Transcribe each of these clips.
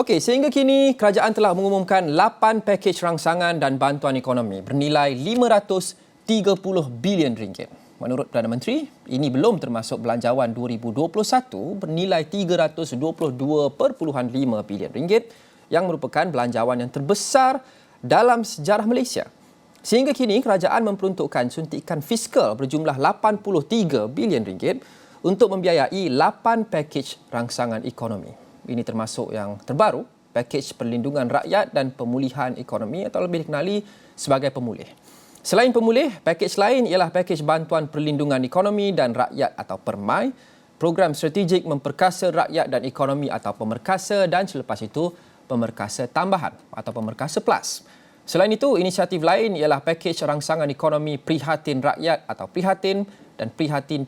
Okey, sehingga kini kerajaan telah mengumumkan 8 pakej rangsangan dan bantuan ekonomi bernilai RM530 bilion. Menurut Perdana Menteri, ini belum termasuk belanjawan 2021 bernilai RM322.5 bilion yang merupakan belanjawan yang terbesar dalam sejarah Malaysia. Sehingga kini kerajaan memperuntukkan suntikan fiskal berjumlah RM83 bilion untuk membiayai 8 pakej rangsangan ekonomi. Ini termasuk yang terbaru, pakej perlindungan rakyat dan pemulihan ekonomi atau lebih dikenali sebagai pemulih. Selain pemulih, pakej lain ialah pakej bantuan perlindungan ekonomi dan rakyat atau PERMAI, program strategik memperkasa rakyat dan ekonomi atau pemerkasa dan selepas itu pemerkasa tambahan atau pemerkasa plus. Selain itu, inisiatif lain ialah pakej rangsangan ekonomi prihatin rakyat atau prihatin dan prihatin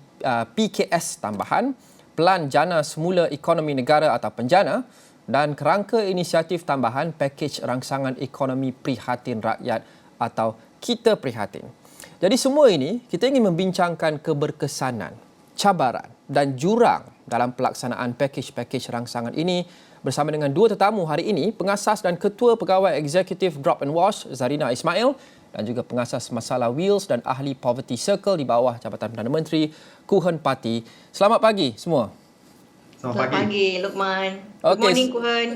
PKS tambahan, Pelan Jana Semula Ekonomi Negara atau PENJANA dan kerangka inisiatif tambahan pakej rangsangan ekonomi prihatin rakyat atau Kita Prihatin. Jadi semua ini kita ingin membincangkan keberkesanan, cabaran dan jurang dalam pelaksanaan pakej-pakej rangsangan ini bersama dengan dua tetamu hari ini, pengasas dan ketua pegawai eksekutif Drop and Wash Zarina Ismail dan juga pengasas masalah Wills dan ahli Poverty Circle di bawah Jabatan Perdana Menteri Kuhen Pati. Selamat pagi semua. Selamat pagi, Luqman. Good morning, Kuhen.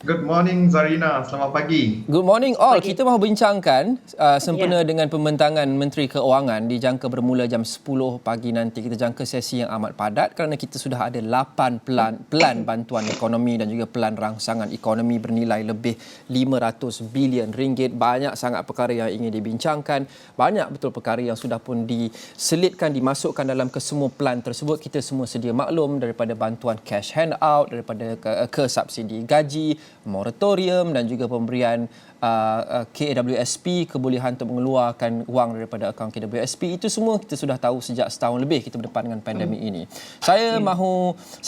Good morning, Zarina. Selamat pagi. Good morning all. Kita mahu bincangkan sempena dengan pembentangan Menteri Keuangan dijangka bermula jam 10 pagi nanti. Kita jangka sesi yang amat padat kerana kita sudah ada 8 pelan bantuan ekonomi dan juga pelan rangsangan ekonomi bernilai lebih RM500 bilion. Banyak sangat perkara yang ingin dibincangkan. Banyak betul perkara yang sudah pun diselitkan, dimasukkan dalam kesemua pelan tersebut. Kita semua sedia maklum daripada bantuan cash handout, daripada ke subsidi gaji, moratorium dan juga pemberian KWSP, kebolehan untuk mengeluarkan wang daripada akaun KWSP. Itu semua kita sudah tahu sejak setahun lebih kita berdepan dengan pandemik ini. Saya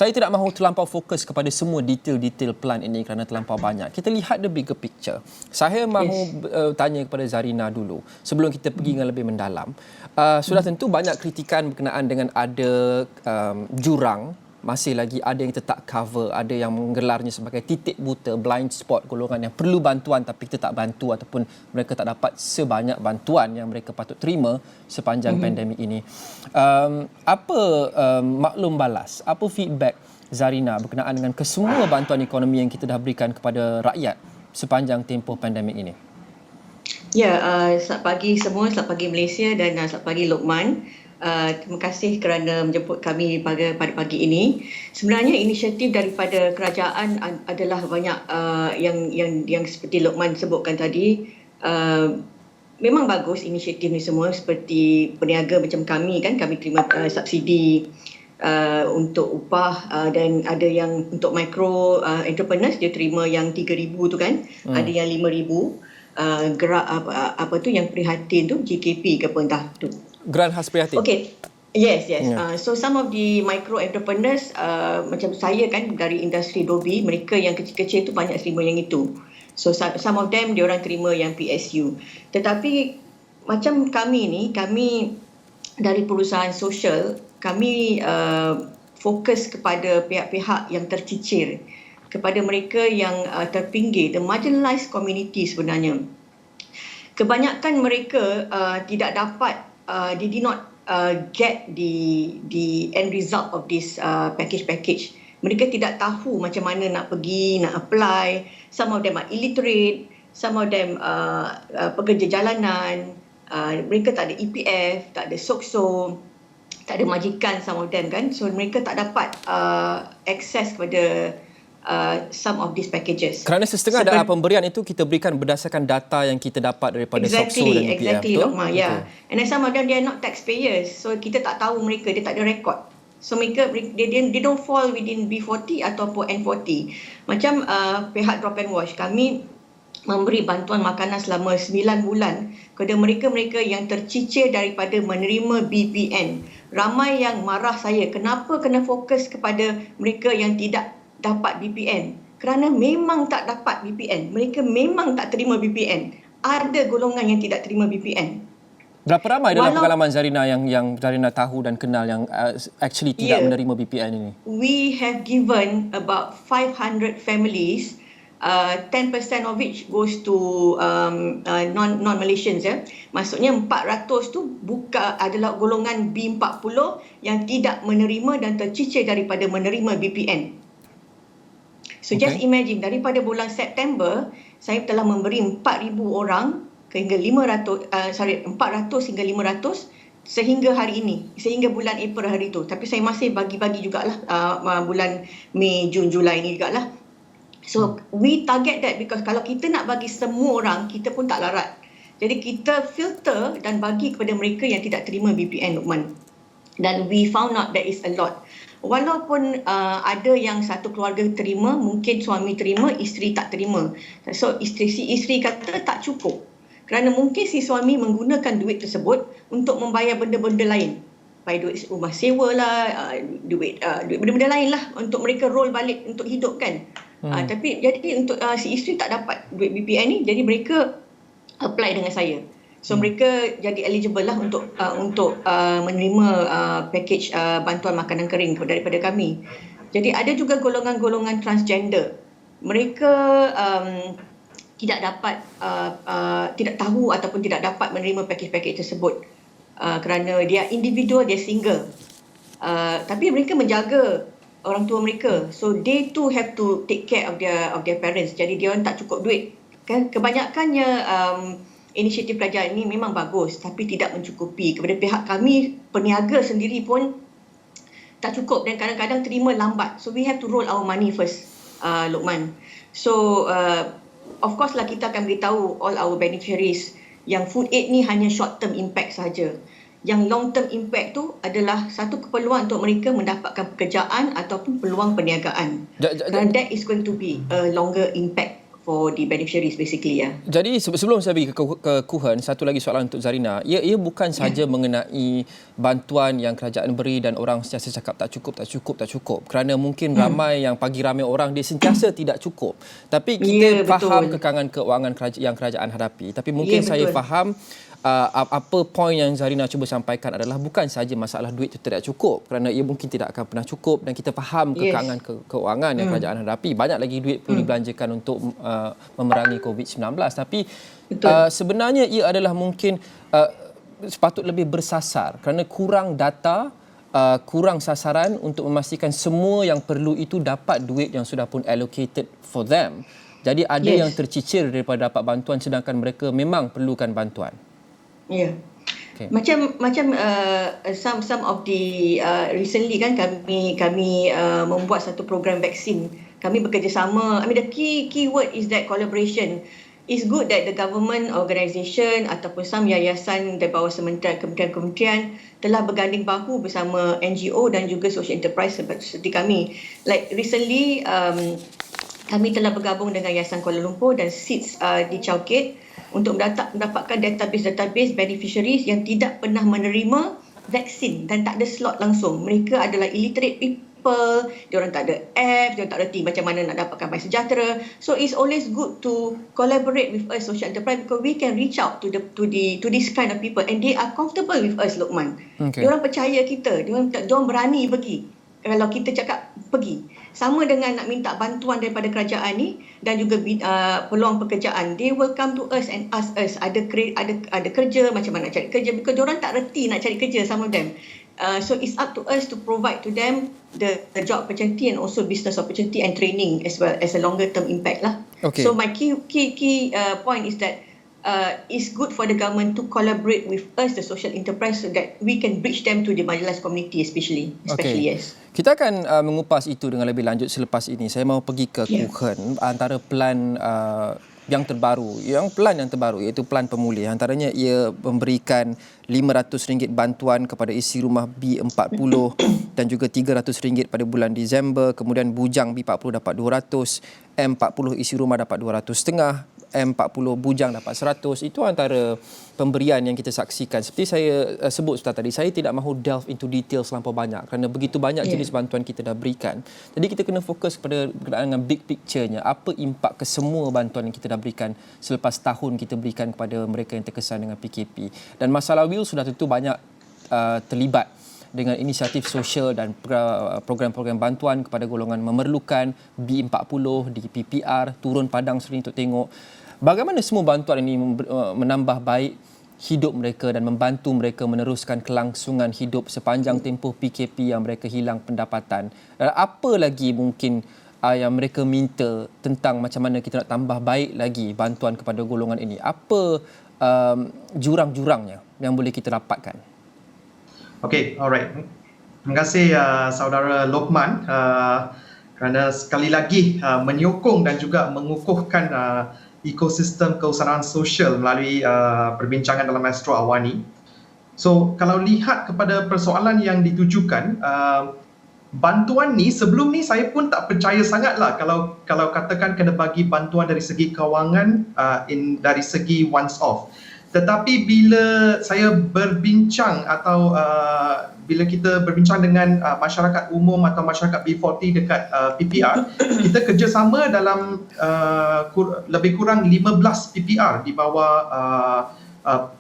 tidak mahu terlampau fokus kepada semua detail-detail plan ini kerana terlampau banyak. Kita lihat the bigger picture. Saya mahu tanya kepada Zarina dulu sebelum kita pergi dengan lebih mendalam. Sudah tentu banyak kritikan berkenaan dengan ada jurang, masih lagi ada yang tetap cover, ada yang menggelarnya sebagai titik buta, blind spot, golongan yang perlu bantuan tapi kita tak bantu ataupun mereka tak dapat sebanyak bantuan yang mereka patut terima sepanjang pandemik ini. Apa maklum balas, apa feedback Zarina berkenaan dengan kesemua bantuan ekonomi yang kita dah berikan kepada rakyat sepanjang tempoh pandemik ini? Ya, selamat pagi semua, selamat pagi Malaysia dan selamat pagi Luqman. Terima kasih kerana menjemput kami pada pagi ini. Sebenarnya inisiatif daripada kerajaan adalah banyak yang seperti Luqman sebutkan tadi. Memang bagus inisiatif ni semua, seperti peniaga macam kami kan, kami terima subsidi untuk upah dan ada yang untuk micro entrepreneurs dia terima yang 3,000 tu kan, ada yang 5,000. Gerak apa tu yang prihatin tu, GKP ke apa entah tu. Geran khas prihatin. Okay. Yes. Yeah. So some of the micro entrepreneurs macam saya kan dari industri Dobi, mereka yang kecil-kecil tu banyak terima yang itu. So some of them diorang terima yang PSU. Tetapi macam kami dari perusahaan sosial, kami fokus kepada pihak-pihak yang tercicir, kepada mereka yang terpinggir, the marginalised community sebenarnya. Kebanyakan mereka tidak dapat, they did not get the end result of this package. Mereka tidak tahu macam mana nak pergi, nak apply. Some of them are illiterate, some of them pekerja jalanan, mereka tak ada EPF, tak ada SOCSO, tak ada majikan some of them kan. So mereka tak dapat akses kepada some of these packages. Kerana setengah pemberian itu kita berikan berdasarkan data yang kita dapat daripada SOCSO dan EPF. Exactly, Luqman, yeah. And then some of them, they are not taxpayers. So kita tak tahu mereka, dia tak ada rekod. So mereka, they don't fall within B40 ataupun N40. Macam pihak Drop and Wash, kami memberi bantuan makanan selama 9 bulan kepada mereka-mereka yang tercicir daripada menerima BPN. Ramai yang marah saya, kenapa kena fokus kepada mereka yang tidak dapat BPN? Kerana memang tak dapat BPN. Mereka memang tak terima BPN. Ada golongan yang tidak terima BPN. Berapa ramai dalam pengalaman Zarina yang Zarina tahu dan kenal yang actually tidak menerima BPN ini? We have given about 500 families 10% of which goes to non-Malaysians. Maksudnya 400 tu adalah golongan B40 yang tidak menerima dan tercicir daripada menerima BPN. So just imagine, daripada bulan September, saya telah memberi 4,000 orang hingga 400 hingga 500 sehingga hari ini, sehingga bulan April hari itu. Tapi saya masih bagi-bagi jugalah bulan Mei, Jun, Julai ni jugalah. So we target that because kalau kita nak bagi semua orang, kita pun tak larat. Jadi kita filter dan bagi kepada mereka yang tidak terima BPN, Luqman. Dan we found out that is a lot. Walaupun ada yang satu keluarga terima, mungkin suami terima, isteri tak terima. So isteri kata tak cukup. Kerana mungkin si suami menggunakan duit tersebut untuk membayar benda-benda lain. Bayar duit rumah sewa lah, duit benda-benda lain lah untuk mereka roll balik untuk hidup kan. Tapi jadi untuk si isteri tak dapat duit BPN ni, jadi mereka apply dengan saya. So mereka jadi eligible lah untuk menerima package bantuan makanan kering daripada kami. Jadi ada juga golongan-golongan transgender. Mereka tidak dapat tidak tahu ataupun tidak dapat menerima package-package tersebut kerana dia individual, dia single. Tapi mereka menjaga orang tua mereka. So they too have to take care of their parents. Jadi dia orang tak cukup duit. Kan kebanyakannya inisiatif kerajaan ini memang bagus tapi tidak mencukupi. Kepada pihak kami, peniaga sendiri pun tak cukup dan kadang-kadang terima lambat. So we have to roll our money first, Luqman. So of course lah kita akan beritahu all our beneficiaries yang food aid ni hanya short term impact saja. Yang long term impact tu adalah satu keperluan untuk mereka mendapatkan pekerjaan ataupun peluang perniagaan. And that is going to be a longer impact for the beneficiaries basically ya. Jadi sebelum saya pergi ke Kuhen, satu lagi soalan untuk Zarina. Ia bukan sahaja mengenai bantuan yang kerajaan beri dan orang sentiasa cakap tak cukup. Kerana mungkin ramai orang dia sentiasa tidak cukup. Tapi kita faham kekangan keuangan yang kerajaan hadapi. Tapi mungkin saya faham apa poin yang Zarina cuba sampaikan adalah bukan sahaja masalah duit itu tidak cukup, kerana ia mungkin tidak akan pernah cukup dan kita faham kekangan keuangan yang kerajaan hadapi. Banyak lagi duit perlu dibelanjakan untuk memerangi COVID-19. Tapi sebenarnya ia adalah mungkin sepatut lebih bersasar kerana kurang data, kurang sasaran untuk memastikan semua yang perlu itu dapat duit yang sudah pun allocated for them. Jadi ada yang tercicir daripada dapat bantuan sedangkan mereka memang perlukan bantuan. Ya. Okay. Macam some of the recently kan kami membuat satu program vaksin. Kami bekerjasama. The key word is that collaboration. It's good that the government organisation ataupun some yayasan di bawah kementerian-kementerian telah berganding bahu bersama NGO dan juga social enterprise seperti kami. Like recently kami telah bergabung dengan Yayasan Kuala Lumpur dan SEEDS di Chowkit untuk mendapatkan database beneficiaries yang tidak pernah menerima vaksin dan tak ada slot langsung. Mereka adalah illiterate people, diorang tak ada app, diorang tak reti macam mana nak dapatkan MySejahtera. So it's always good to collaborate with us social enterprise because we can reach out to this kind of people and they are comfortable with us, Luqman. Okay. Diorang percaya kita, diorang berani pergi. Kalau kita cakap pergi. Sama dengan nak minta bantuan daripada kerajaan ni dan juga peluang pekerjaan. They will come to us and ask us ada kerja, macam mana nak cari kerja. Because diorang tak reti nak cari kerja, some of them. So it's up to us to provide to them the job opportunity and also business opportunity and training as well as a longer term impact lah. Okay. So my key point is that it's good for the government to collaborate with us, the social enterprise, so that we can bridge them to the marginalised community especially yes. Kita akan mengupas itu dengan lebih lanjut selepas ini. Saya mahu pergi ke Kuhen. Antara plan yang terbaru iaitu plan pemulih. Antaranya ia memberikan RM500 bantuan kepada isi rumah B40 dan juga RM300 pada bulan Disember. Kemudian bujang B40 dapat 200, M40 isi rumah dapat 200.5, M40 bujang dapat 100. Itu antara pemberian yang kita saksikan. Seperti saya sebut tadi, saya tidak mahu delve into details terlampau banyak kerana begitu banyak jenis bantuan kita dah berikan. Jadi kita kena fokus kepada berkenaan dengan big picture-nya. Apa impak ke semua bantuan yang kita dah berikan selepas tahun kita berikan kepada mereka yang terkesan dengan PKP. Dan masalah will sudah tentu banyak terlibat dengan inisiatif sosial dan program-program bantuan kepada golongan memerlukan, B40 di PPR, turun padang sering untuk tengok bagaimana semua bantuan ini menambah baik hidup mereka dan membantu mereka meneruskan kelangsungan hidup sepanjang tempoh PKP yang mereka hilang pendapatan. Dan apa lagi mungkin yang mereka minta tentang macam mana kita nak tambah baik lagi bantuan kepada golongan ini? Apa jurang-jurangnya yang boleh kita dapatkan? Okay, alright. Terima kasih saudara Lokman kerana sekali lagi menyokong dan juga mengukuhkan ekosistem keusahawan sosial melalui perbincangan dalam Astro Awani. So, kalau lihat kepada persoalan yang ditujukan, bantuan ni sebelum ni saya pun tak percaya sangatlah kalau katakan kena bagi bantuan dari segi kewangan dari segi once off. Tetapi bila saya berbincang atau bila kita berbincang dengan masyarakat umum atau masyarakat B40 dekat PPR, kita kerjasama dalam lebih kurang 15 PPR di bawah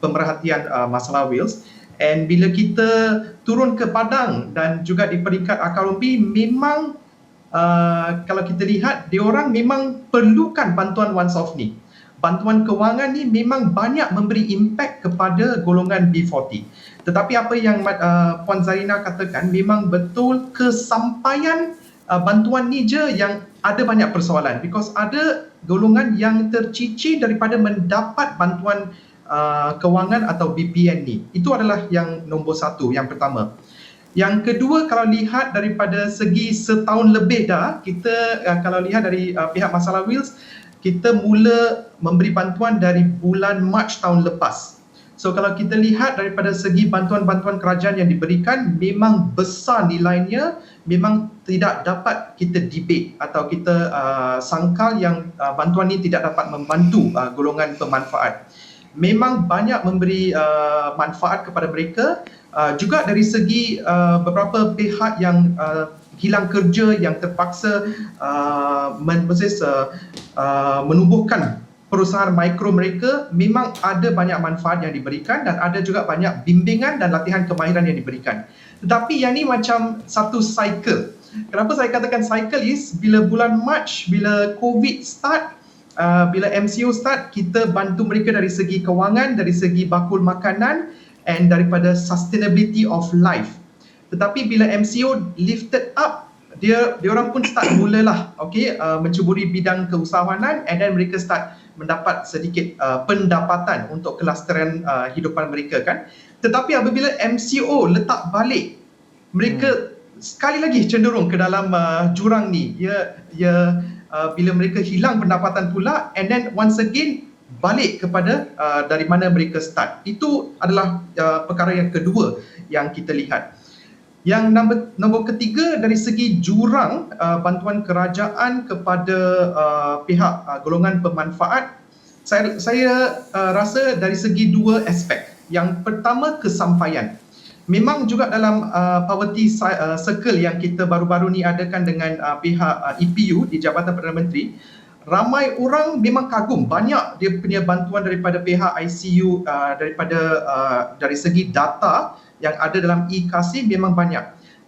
pemerhatian masalah Wales. And bila kita turun ke padang dan juga di peringkat akar umbi, memang kalau kita lihat, diorang memang perlukan bantuan once off ni. Bantuan kewangan ni memang banyak memberi impak kepada golongan B40. Tetapi apa yang Puan Zarina katakan, memang betul kesampaian bantuan ni je yang ada banyak persoalan. Because ada golongan yang tercicir daripada mendapat bantuan kewangan atau BPN ni. Itu adalah yang nombor satu, yang pertama. Yang kedua, kalau lihat daripada segi setahun lebih dah, kita kalau lihat dari pihak Masalah Wales, kita mula memberi bantuan dari bulan Mac tahun lepas. So kalau kita lihat daripada segi bantuan-bantuan kerajaan yang diberikan, memang besar nilainya, memang tidak dapat kita debate atau kita sangkal yang bantuan ini tidak dapat membantu golongan pemanfaat. Memang banyak memberi manfaat kepada mereka, juga dari segi beberapa pihak yang hilang kerja, yang terpaksa menubuhkan perusahaan mikro mereka, memang ada banyak manfaat yang diberikan dan ada juga banyak bimbingan dan latihan kemahiran yang diberikan. Tetapi yang ni macam satu cycle. Kenapa saya katakan cycle is, bila bulan Mac, bila COVID start, bila MCO start, kita bantu mereka dari segi kewangan, dari segi bakul makanan and daripada sustainability of life. Tetapi bila MCO lifted up, dia orang pun start mulalah mencuburi bidang keusahawanan, and then mereka start mendapat sedikit pendapatan untuk kelestarian hidupan mereka kan. Tetapi apabila MCO letak balik, mereka sekali lagi cenderung ke dalam jurang ni. Bila mereka hilang pendapatan pula, and then once again balik kepada dari mana mereka start. Itu adalah perkara yang kedua yang kita lihat. Yang nombor ketiga, dari segi jurang bantuan kerajaan kepada pihak golongan pemanfaat, saya rasa dari segi dua aspek. Yang pertama, kesampaian. Memang juga dalam poverty circle yang kita baru-baru ni adakan dengan pihak EPU di Jabatan Perdana Menteri, ramai orang memang kagum banyak dia punya bantuan daripada pihak ICU, dari segi data yang ada dalam e-Kasih memang banyak.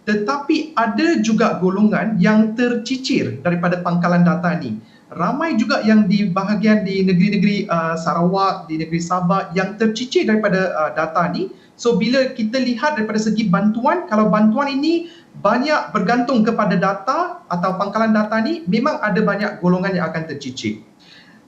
Tetapi ada juga golongan yang tercicir daripada pangkalan data ni. Ramai juga yang di bahagian di negeri-negeri Sarawak, di negeri Sabah yang tercicir daripada data ni. So bila kita lihat daripada segi bantuan, kalau bantuan ini banyak bergantung kepada data atau pangkalan data ni, memang ada banyak golongan yang akan tercicir.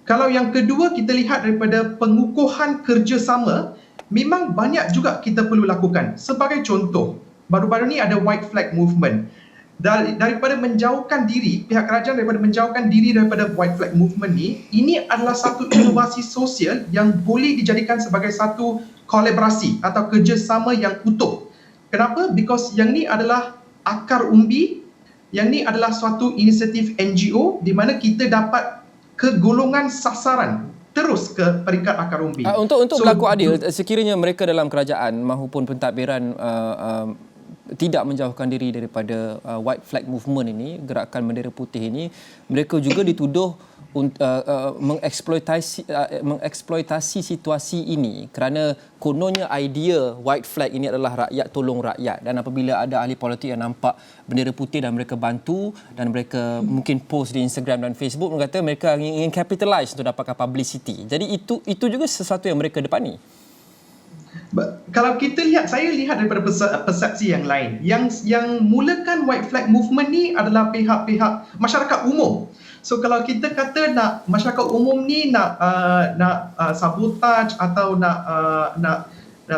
Kalau yang kedua, kita lihat daripada pengukuhan kerjasama, memang banyak juga kita perlu lakukan. Sebagai contoh, baru-baru ni ada white flag movement. Daripada menjauhkan diri, pihak kerajaan daripada menjauhkan diri daripada white flag movement ni, ini adalah satu inovasi sosial yang boleh dijadikan sebagai satu kolaborasi atau kerjasama yang utuh. Kenapa? Because yang ni adalah akar umbi, yang ni adalah suatu inisiatif NGO di mana kita dapat ke golongan sasaran terus ke peringkat akar umbi. Untuk berlaku adil, sekiranya mereka dalam kerajaan maupun pentadbiran tidak menjauhkan diri daripada white flag movement ini, gerakan bendera putih ini, mereka juga dituduh mengeksploitasi situasi ini kerana kononnya idea white flag ini adalah rakyat tolong rakyat, dan apabila ada ahli politik yang nampak bendera putih dan mereka bantu dan mereka mungkin post di Instagram dan Facebook, mereka kata mereka ingin capitalize untuk dapatkan publicity. Jadi itu juga sesuatu yang mereka depani. Kalau kita lihat, saya lihat daripada persepsi yang lain. Yang mulakan white flag movement ni adalah pihak-pihak masyarakat umum. So kalau kita kata nak masyarakat umum ni nak sabotage atau nak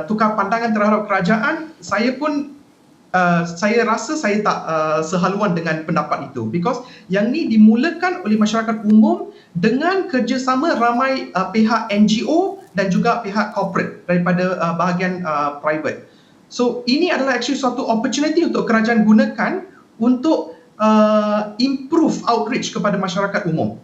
tukar pandangan terhadap kerajaan, saya rasa saya tak sehaluan dengan pendapat itu, because yang ni dimulakan oleh masyarakat umum dengan kerjasama ramai pihak NGO dan juga pihak corporate daripada bahagian private. So ini adalah actually suatu opportunity untuk kerajaan gunakan untuk improve outreach kepada masyarakat umum.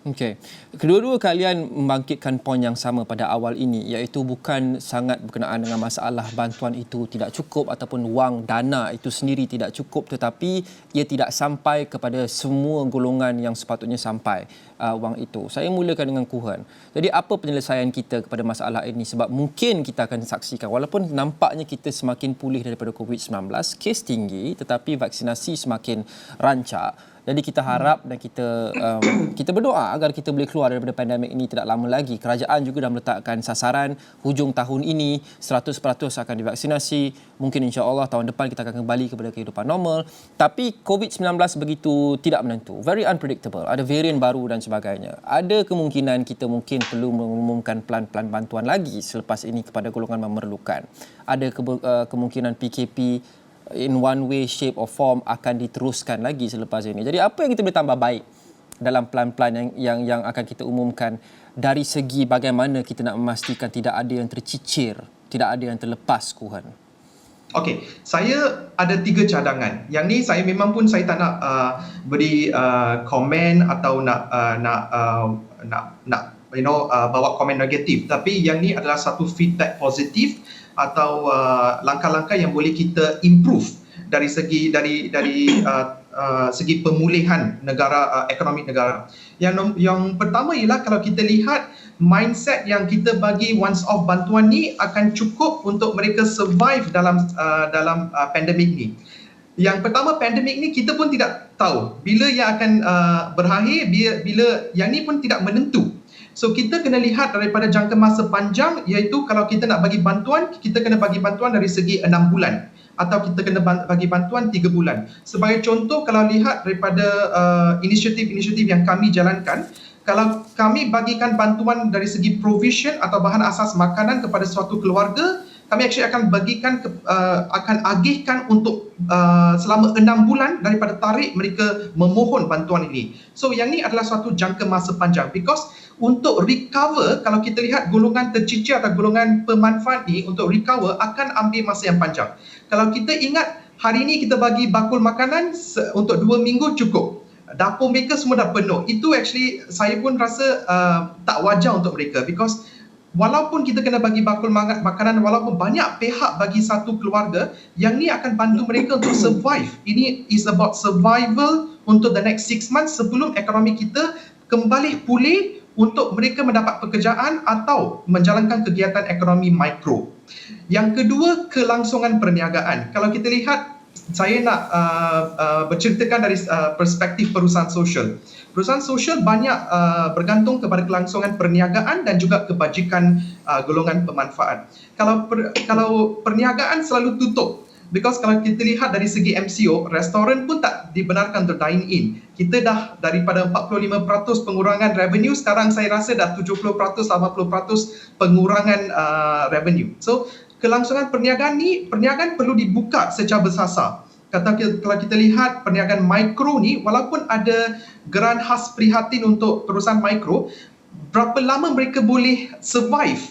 Okey. Kedua-dua kalian membangkitkan poin yang sama pada awal ini, iaitu bukan sangat berkenaan dengan masalah bantuan itu tidak cukup ataupun wang dana itu sendiri tidak cukup, tetapi ia tidak sampai kepada semua golongan yang sepatutnya sampai wang itu. Saya mulakan dengan Kuhan. Jadi apa penyelesaian kita kepada masalah ini, sebab mungkin kita akan saksikan walaupun nampaknya kita semakin pulih daripada COVID-19, kes tinggi tetapi vaksinasi semakin rancak. Jadi kita harap dan kita berdoa agar kita boleh keluar daripada pandemik ini tidak lama lagi. Kerajaan juga dah meletakkan sasaran hujung tahun ini 100% akan divaksinasi. Mungkin insya-Allah tahun depan kita akan kembali kepada kehidupan normal. Tapi COVID-19 begitu tidak menentu, very unpredictable. Ada varian baru dan sebagainya. Ada kemungkinan kita mungkin perlu mengumumkan plan-plan bantuan lagi selepas ini kepada golongan memerlukan. Ada kemungkinan PKP in one way, shape or form akan diteruskan lagi selepas ini. Jadi apa yang kita boleh tambah baik dalam plan-plan yang akan kita umumkan dari segi bagaimana kita nak memastikan tidak ada yang tercicir, tidak ada yang terlepas, Kuhan? Okey, saya ada 3 cadangan. Yang ni saya memang pun saya tak nak beri komen atau nak bawa komen negatif, tapi yang ni adalah satu feedback positif atau langkah-langkah yang boleh kita improve dari segi segi pemulihan negara, ekonomi negara. Yang pertama ialah kalau kita lihat mindset yang kita bagi once off bantuan ni akan cukup untuk mereka survive dalam pandemik ni. Yang pertama, pandemik ni kita pun tidak tahu bila yang akan berakhir, bila yang ni pun tidak menentu. So kita kena lihat daripada jangka masa panjang, iaitu kalau kita nak bagi bantuan, kita kena bagi bantuan dari segi 6 bulan atau kita kena bagi bantuan 3 bulan. Sebagai contoh, kalau lihat daripada inisiatif-inisiatif yang kami jalankan, kalau kami bagikan bantuan dari segi provision atau bahan asas makanan kepada suatu keluarga, kami actually akan akan agihkan untuk selama 6 bulan daripada tarikh mereka memohon bantuan ini. So yang ni adalah suatu jangka masa panjang, because untuk recover, kalau kita lihat golongan tercicir atau golongan pemanfaat ni, untuk recover akan ambil masa yang panjang. Kalau kita ingat, hari ini kita bagi bakul makanan untuk 2 minggu cukup. Dapur mereka semua dah penuh. Itu actually saya pun rasa tak wajar untuk mereka, because walaupun kita kena bagi bakul makanan, walaupun banyak pihak bagi satu keluarga, yang ni akan bantu mereka untuk survive. Ini is about survival untuk the next 6 months sebelum ekonomi kita kembali pulih untuk mereka mendapat pekerjaan atau menjalankan kegiatan ekonomi mikro. Yang kedua, kelangsungan perniagaan. Kalau kita lihat, saya nak berceritakan dari perspektif perusahaan sosial. Perusahaan sosial banyak bergantung kepada kelangsungan perniagaan dan juga kebajikan golongan pemanfaat. Kalau perniagaan selalu tutup, because kalau kita lihat dari segi MCO, restoran pun tak dibenarkan untuk dine in. Kita dah daripada 45% pengurangan revenue, sekarang saya rasa dah 70%, 80% pengurangan revenue. So kelangsungan perniagaan ni, perniagaan perlu dibuka secara bersasar. Kalau kita lihat perniagaan mikro ni, walaupun ada geran khas prihatin untuk perusahaan mikro, berapa lama mereka boleh survive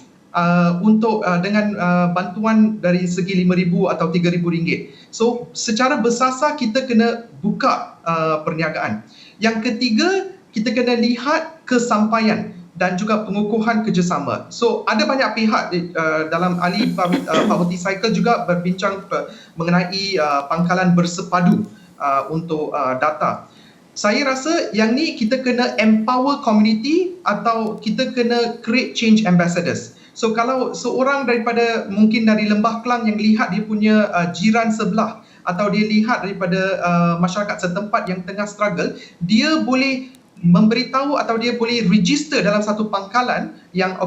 dengan bantuan dari segi RM5,000 atau RM3,000. So secara bersasar kita kena buka perniagaan. Yang ketiga, kita kena lihat kesampaian dan juga pengukuhan kerjasama. So ada banyak pihak dalam ahli Pak Cycle juga berbincang mengenai pangkalan bersepadu untuk data. Saya rasa yang ni kita kena empower community atau kita kena create change ambassadors. So kalau seorang daripada mungkin dari Lembah Kelang yang lihat dia punya jiran sebelah atau dia lihat daripada masyarakat setempat yang tengah struggle, dia boleh memberitahu atau dia boleh register dalam satu pangkalan yang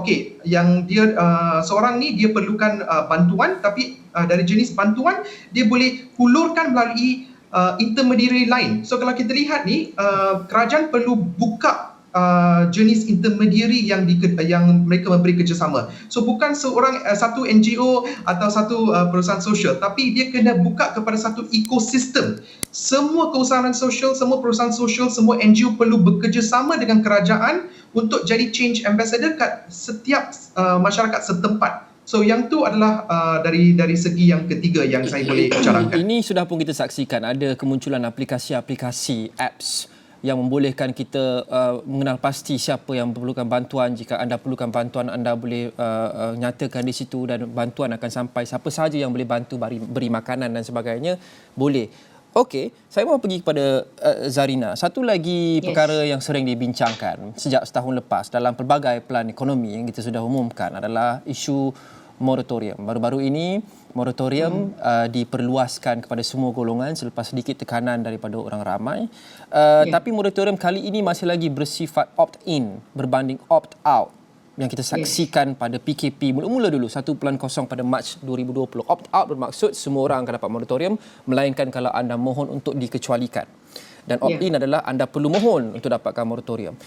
yang dia seorang ni dia perlukan bantuan, tapi dari jenis bantuan dia boleh hulurkan melalui intermediary lain. So kalau kita lihat ni kerajaan perlu buka jenis intermediary yang mereka memberi kerjasama. So bukan satu NGO atau satu perusahaan sosial, tapi dia kena buka kepada satu ekosistem. Semua keusahawan sosial, semua perusahaan sosial, semua NGO perlu bekerjasama dengan kerajaan untuk jadi change ambassador kat setiap masyarakat setempat. So yang tu adalah dari segi yang ketiga yang saya boleh carangkan. Ini sudah pun kita saksikan ada kemunculan aplikasi-aplikasi apps yang membolehkan kita mengenal pasti siapa yang memerlukan bantuan. Jika anda perlukan bantuan, anda boleh nyatakan di situ dan bantuan akan sampai. Siapa sahaja yang boleh bantu beri makanan dan sebagainya boleh. Okey, saya mahu pergi kepada Zarina. Satu lagi perkara yang sering dibincangkan sejak setahun lepas dalam pelbagai pelan ekonomi yang kita sudah umumkan adalah isu moratorium. Baru-baru ini moratorium diperluaskan kepada semua golongan selepas sedikit tekanan daripada orang ramai. Tapi moratorium kali ini masih lagi bersifat opt-in berbanding opt-out yang kita saksikan pada PKP mula-mula dulu 1.0 pada Mac 2020. Opt-out bermaksud semua orang akan dapat moratorium melainkan kalau anda mohon untuk dikecualikan. Dan opt-in adalah anda perlu mohon untuk dapatkan moratorium.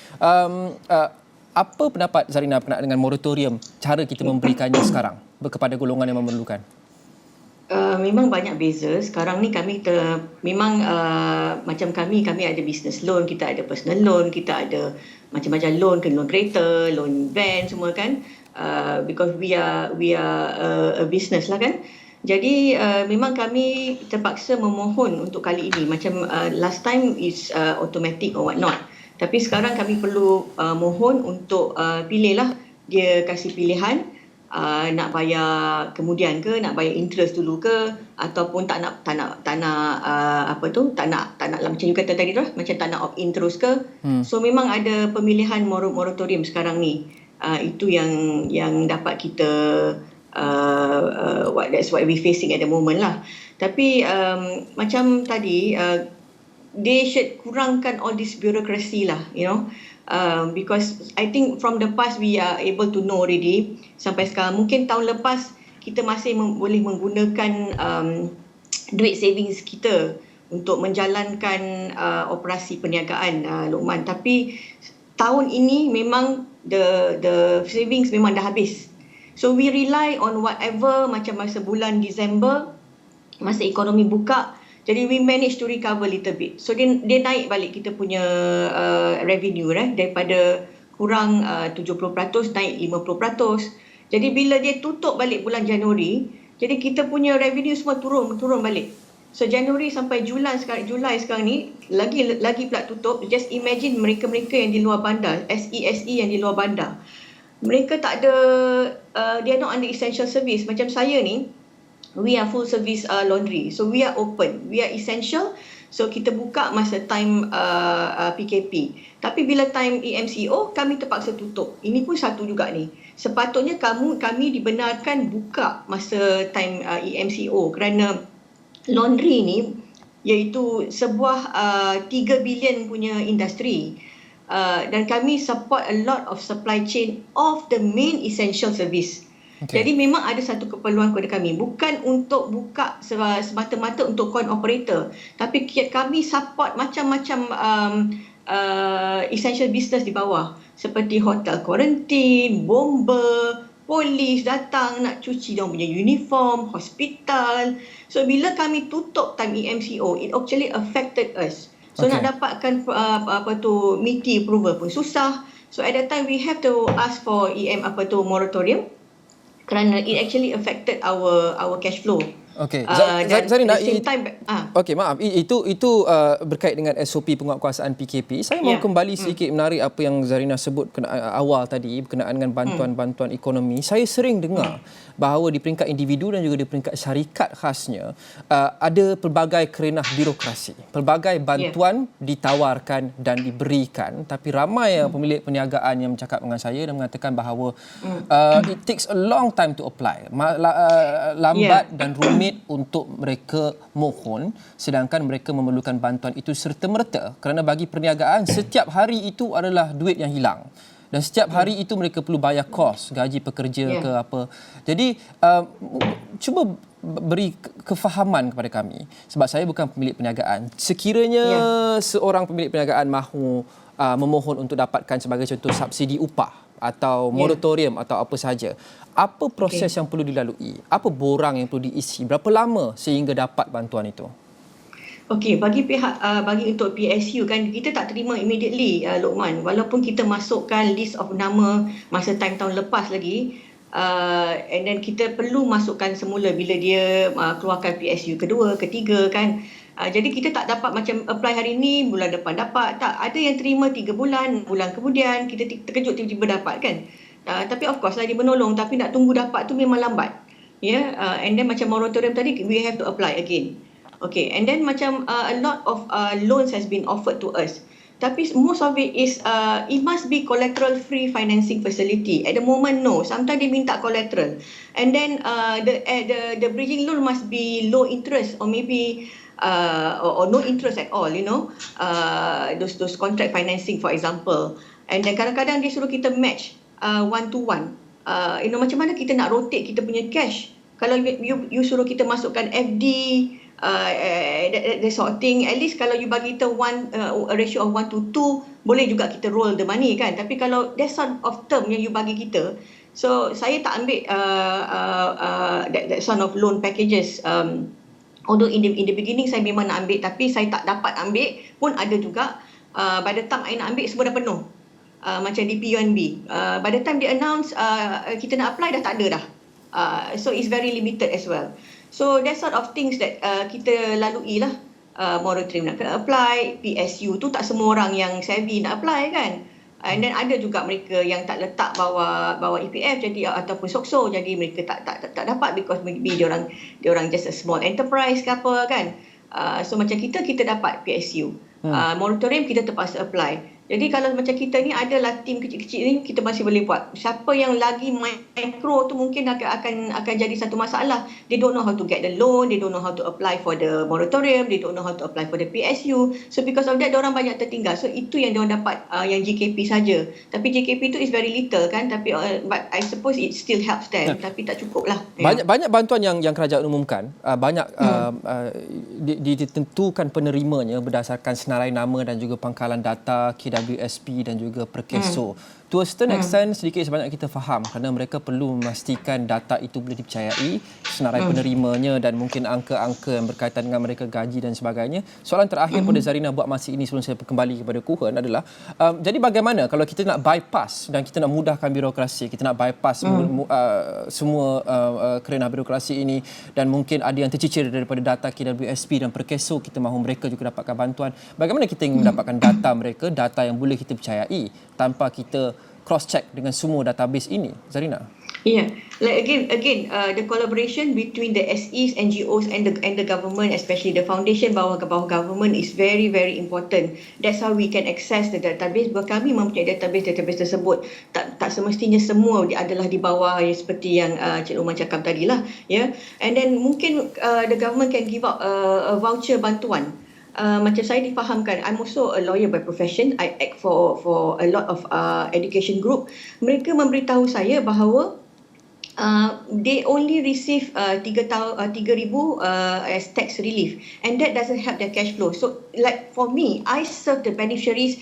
Apa pendapat Zarina berkenaan dengan moratorium, cara kita memberikannya sekarang kepada golongan yang memerlukan? Memang banyak beza. Sekarang ni kami memang macam kami ada business loan, kita ada personal loan, kita ada macam-macam loan, loan kereta, loan van semua kan. Because we are a business lah kan. Jadi memang kami terpaksa memohon untuk kali ini. Macam last time is automatic or what not. Tapi sekarang kami perlu mohon untuk pilihlah, dia kasih pilihan nak bayar kemudian ke, nak bayar interest dulu ke, ataupun tak nak macam you kata tadi tu, macam tak nak opt in terus ke. So memang ada pemilihan moratorium sekarang ni. Itu yang dapat kita that's what we facing at the moment lah. Tapi macam tadi they should kurangkan all this bureaucracy lah, because I think from the past we are able to know already. Sampai sekarang mungkin tahun lepas kita masih boleh menggunakan duit savings kita untuk menjalankan operasi perniagaan, Luqman. Tapi tahun ini memang the savings memang dah habis. So we rely on whatever, macam masa bulan Disember masa ekonomi buka. Jadi we manage to recover little bit. So dia naik balik kita punya revenue daripada kurang 70% naik 50%. Jadi bila dia tutup balik bulan Januari, jadi kita punya revenue semua turun balik. So Januari sampai Julai sekarang ni lagi pula tutup. Just imagine mereka yang di luar bandar, SE yang di luar bandar. Mereka tak ada they are not under essential service. Macam saya ni, we are full service laundry. So we are open. We are essential. So kita buka masa time PKP. Tapi bila time EMCO, kami terpaksa tutup. Ini pun satu juga ni. Sepatutnya kami dibenarkan buka masa time EMCO kerana laundry ni iaitu sebuah 3 bilion punya industri. Dan kami support a lot of supply chain of the main essential service. Okay. Jadi memang ada satu keperluan kepada kami, bukan untuk buka semata-mata untuk coin operator, tapi kami support macam-macam essential business di bawah, seperti hotel quarantine, bomber, polis datang nak cuci dia punya uniform, hospital. So bila kami tutup time EMCO, it actually affected us. So nak dapatkan MITI approval pun susah. So at that time we have to ask for moratorium kerana it actually affected our cash flow. Okey. Dan Zarina, at the same time, okey, maaf. Itu berkait dengan SOP penguatkuasaan PKP. Saya mahu kembali sedikit menarik apa yang Zarina sebut awal tadi berkenaan dengan bantuan-bantuan ekonomi. Saya sering dengar bahawa di peringkat individu dan juga di peringkat syarikat khasnya ada pelbagai kerenah birokrasi. Pelbagai bantuan ditawarkan dan diberikan, tapi ramai pemilik perniagaan yang bercakap dengan saya dan mengatakan bahawa it takes a long time to apply. Lambat dan rumit untuk mereka mohon, sedangkan mereka memerlukan bantuan itu serta-merta kerana bagi perniagaan setiap hari itu adalah duit yang hilang dan setiap hari itu mereka perlu bayar kos gaji pekerja ke apa. Jadi cuba beri kefahaman kepada kami, sebab saya bukan pemilik perniagaan. Sekiranya seorang pemilik perniagaan mahu memohon untuk dapatkan sebagai contoh subsidi upah atau moratorium atau apa sahaja, apa proses yang perlu dilalui? Apa borang yang perlu diisi? Berapa lama sehingga dapat bantuan itu? Okey, bagi untuk PSU kan kita tak terima immediately, Lokman, walaupun kita masukkan list of nama masa time tahun lepas lagi, and then kita perlu masukkan semula bila dia keluarkan PSU kedua, ketiga kan. Jadi kita tak dapat macam apply hari ni, bulan depan dapat. Tak, ada yang terima 3 bulan kemudian kita terkejut tiba-tiba dapat kan. Tapi of course lah dia menolong, tapi nak tunggu dapat tu memang lambat. And then macam moratorium tadi, we have to apply again. Okay, and then macam a lot of loans has been offered to us. Tapi most of it is it must be collateral free financing facility. At the moment, no. Sometimes they minta collateral, and then the bridging loan must be low interest or maybe or no interest at all. Those contract financing, for example. And then kadang-kadang dia suruh kita match 1-to-1. Macam mana kita nak rotate kita punya cash? Kalau you suruh kita masukkan FD, that sort of thing, at least kalau you bagi kita a ratio of 1-to-2, boleh juga kita roll the money kan. Tapi kalau that sort of term yang you bagi kita, so saya tak ambil that sort of loan packages. Although in the beginning saya memang nak ambil, tapi saya tak dapat ambil pun ada juga. By the time I nak ambil semua dah penuh. Macam di PUNB, by the time dia announce kita nak apply dah tak ada dah. So it's very limited as well. So that sort of things that kita lalui lah. Moratorium nak kena apply, PSU tu tak semua orang yang savvy nak apply kan. And then ada juga mereka yang tak letak bawah EPF jadi ataupun SOCSO, jadi mereka tak dapat because maybe dia orang just a small enterprise ke apa kan. So macam kita dapat PSU. Moratorium kita terpaksa apply. Jadi kalau macam kita ni adalah tim kecil-kecil ni, kita masih boleh buat. Siapa yang lagi mikro tu mungkin akan jadi satu masalah. They don't know how to get the loan, they don't know how to apply for the moratorium, they don't know how to apply for the PSU. So because of that, diorang banyak tertinggal. So itu yang diorang dapat yang GKP saja. Tapi GKP tu is very little kan. Tapi but I suppose it still helps them. Tapi tak cukup lah. Banyak bantuan yang kerajaan umumkan. Banyak ditentukan penerimanya berdasarkan senarai nama dan juga pangkalan data, WSP dan juga Perkeso. To a certain extent, sedikit sebanyak kita faham kerana mereka perlu memastikan data itu boleh dipercayai, senarai penerimanya dan mungkin angka-angka yang berkaitan dengan mereka gaji dan sebagainya. Soalan terakhir pada Zarina buat masa ini sebelum saya kembali kepada Kuhn adalah, jadi bagaimana kalau kita nak bypass dan kita nak mudahkan birokrasi, kita nak bypass semua kerenah birokrasi ini dan mungkin ada yang tercicir daripada data KWSP dan Perkeso, kita mahu mereka juga dapatkan bantuan. Bagaimana kita ingin mendapatkan data mereka, data yang boleh kita percayai tanpa kita cross-check dengan semua database ini, Zarina? Yeah, like again, the collaboration between the SEs, NGOs and the government, especially the foundation bawah government, is very very important. That's how we can access the database. Kami mempunyai database tersebut. Tak semestinya semua adalah di bawah seperti yang Cik Umar cakap tadi lah. Yeah, and then mungkin the government can give out a voucher bantuan. Macam saya difahamkan, I'm also a lawyer by profession. I act for a lot of education group. Mereka memberitahu saya bahawa they only receive 3,000 as tax relief, and that doesn't help their cash flow. So like for me, I serve the beneficiaries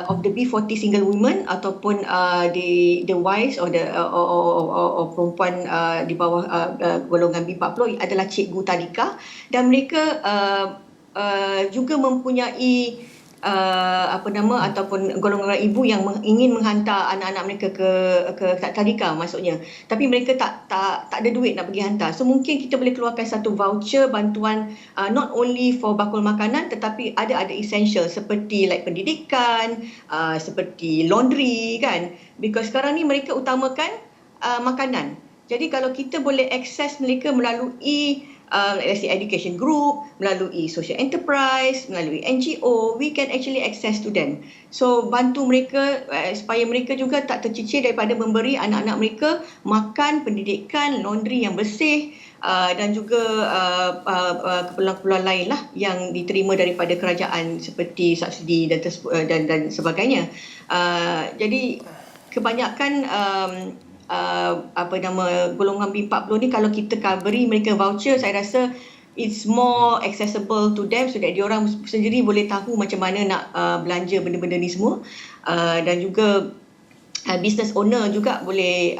of the B40 single women ataupun the wives or perempuan di bawah golongan B40 adalah cikgu tadika, dan mereka juga mempunyai ataupun golongan ibu yang ingin menghantar anak-anak mereka ke tadika maksudnya, tapi mereka tak ada duit nak pergi hantar. So mungkin kita boleh keluarkan satu voucher bantuan, not only for bakul makanan tetapi ada essential seperti like pendidikan, seperti laundry kan, because sekarang ni mereka utamakan makanan. Jadi kalau kita boleh akses mereka melalui let's say education group, melalui social enterprise, melalui NGO, we can actually access to them. So bantu mereka supaya mereka juga tak tercicir daripada memberi anak-anak mereka makan, pendidikan, laundry yang bersih, dan juga keperluan-keperluan lain lah yang diterima daripada kerajaan seperti subsidi dan sebagainya. Jadi kebanyakan golongan B40 ni kalau kita beri mereka voucher, saya rasa it's more accessible to them so that diorang sendiri boleh tahu macam mana nak belanja benda-benda ni semua, dan juga business owner juga boleh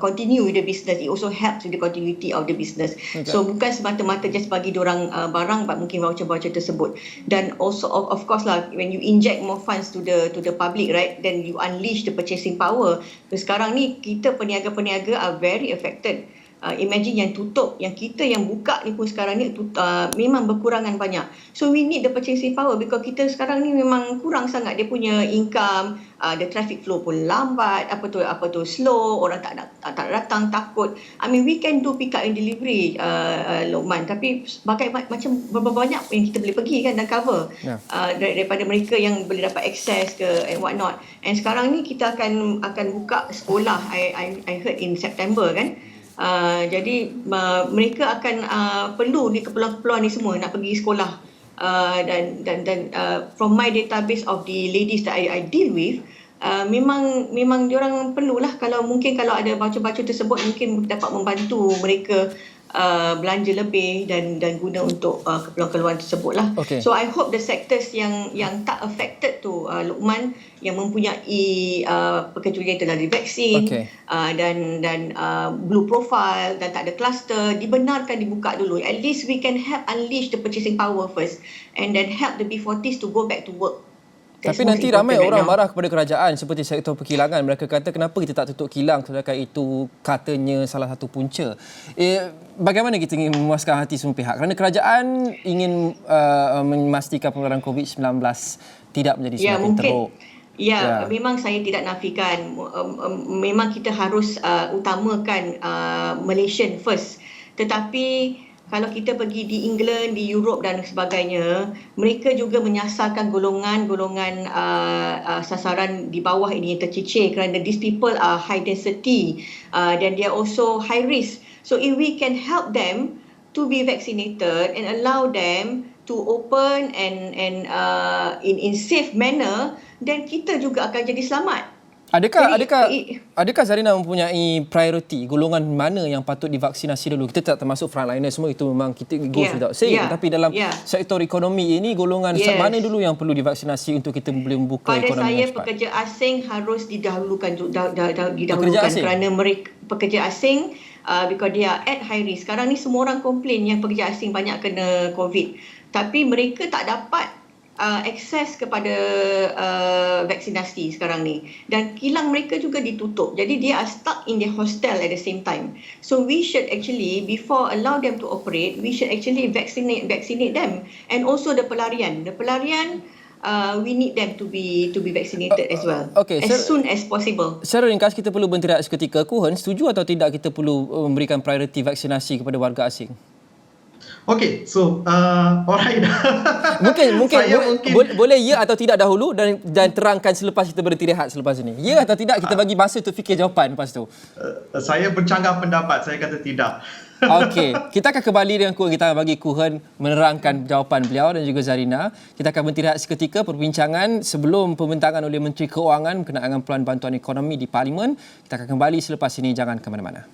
continue with the business. It also helps with the continuity of the business. Okay. So bukan semata-mata just bagi diorang barang, but mungkin voucher-voucher tersebut. Dan also of course lah, when you inject more funds to the public, right, then you unleash the purchasing power. So sekarang ni kita peniaga-peniaga are very affected. Imagine yang tutup, yang kita yang buka ni pun sekarang ni memang berkurangan banyak. So we need the purchasing power because kita sekarang ni memang kurang sangat dia punya income, the traffic flow pun lambat, apa tu slow, orang tak datang, takut. I mean we can do pick up and delivery, Luqman, tapi macam berapa banyak yang kita boleh pergi kan dan cover daripada mereka yang boleh dapat access ke and what not. And sekarang ni kita akan buka sekolah, I heard in September kan. Jadi mereka akan perlu di keperluan-keperluan ni semua nak pergi sekolah, dan from my database of the ladies that I deal with, memang diorang perlulah, kalau ada voucher-voucher tersebut mungkin dapat membantu mereka belanja lebih dan guna untuk keperluan-keperluan tersebut lah. Okay. So I hope the sectors yang tak affected tu, Luqman, yang mempunyai pekerja yang telah divaksin, dan blue profile dan tak ada cluster, dibenarkan dibuka dulu. At least we can help unleash the purchasing power first and then help the B40s to go back to work. Tapi nanti ramai orang marah kepada kerajaan seperti sektor perkilangan. Mereka kata kenapa kita tak tutup kilang, sedangkan itu katanya salah satu punca. Bagaimana kita ingin memuaskan hati semua pihak? Kerana kerajaan ingin memastikan penularan COVID-19 tidak menjadi semakin teruk. Ya, memang saya tidak nafikan. Memang kita harus utamakan Malaysian first. Tetapi kalau kita pergi di England, di Europe dan sebagainya, mereka juga menyasarkan golongan-golongan sasaran di bawah ini yang tercicir kerana these people are high density, dan they are also high risk. So if we can help them to be vaccinated and allow them to open and in safe manner, then kita juga akan jadi selamat. Adakah Zarina mempunyai prioriti golongan mana yang patut divaksinasi dulu? Kita tak termasuk frontliner semua, itu memang kita go without saying. Tapi dalam sektor ekonomi ini, golongan mana dulu yang perlu divaksinasi untuk kita boleh membuka ekonomi yang cepat? Pada saya, pekerja asing harus didahulukan kerana mereka pekerja asing, because they are at high risk. Sekarang ni semua orang komplain yang pekerja asing banyak kena COVID, tapi mereka tak dapat akses kepada vaksinasi sekarang ni, dan kilang mereka juga ditutup, jadi dia are stuck in the hostel at the same time. So we should actually, before allow them to operate, we should actually vaccinate them. And also the pelarian, we need them to be vaccinated as well, as soon as possible. Secara ringkas, kita perlu berhenti seketika. Kuhen, setuju atau tidak kita perlu memberikan prioriti vaksinasi kepada warga asing? Okay, so alright. Mungkin boleh ya atau tidak dahulu dan terangkan selepas kita berhenti rehat selepas ini. Ya atau tidak, kita bagi masa untuk fikir jawapan lepas tu. Saya bercanggah pendapat, saya kata tidak. Okey, kita akan kembali dengan Kuhen. Kita akan bagi Kuhen menerangkan jawapan beliau dan juga Zarina. Kita akan berhenti rehat seketika perbincangan sebelum pembentangan oleh Menteri Keuangan berkenaan dengan peluang bantuan ekonomi di Parlimen. Kita akan kembali selepas ini, jangan ke mana-mana.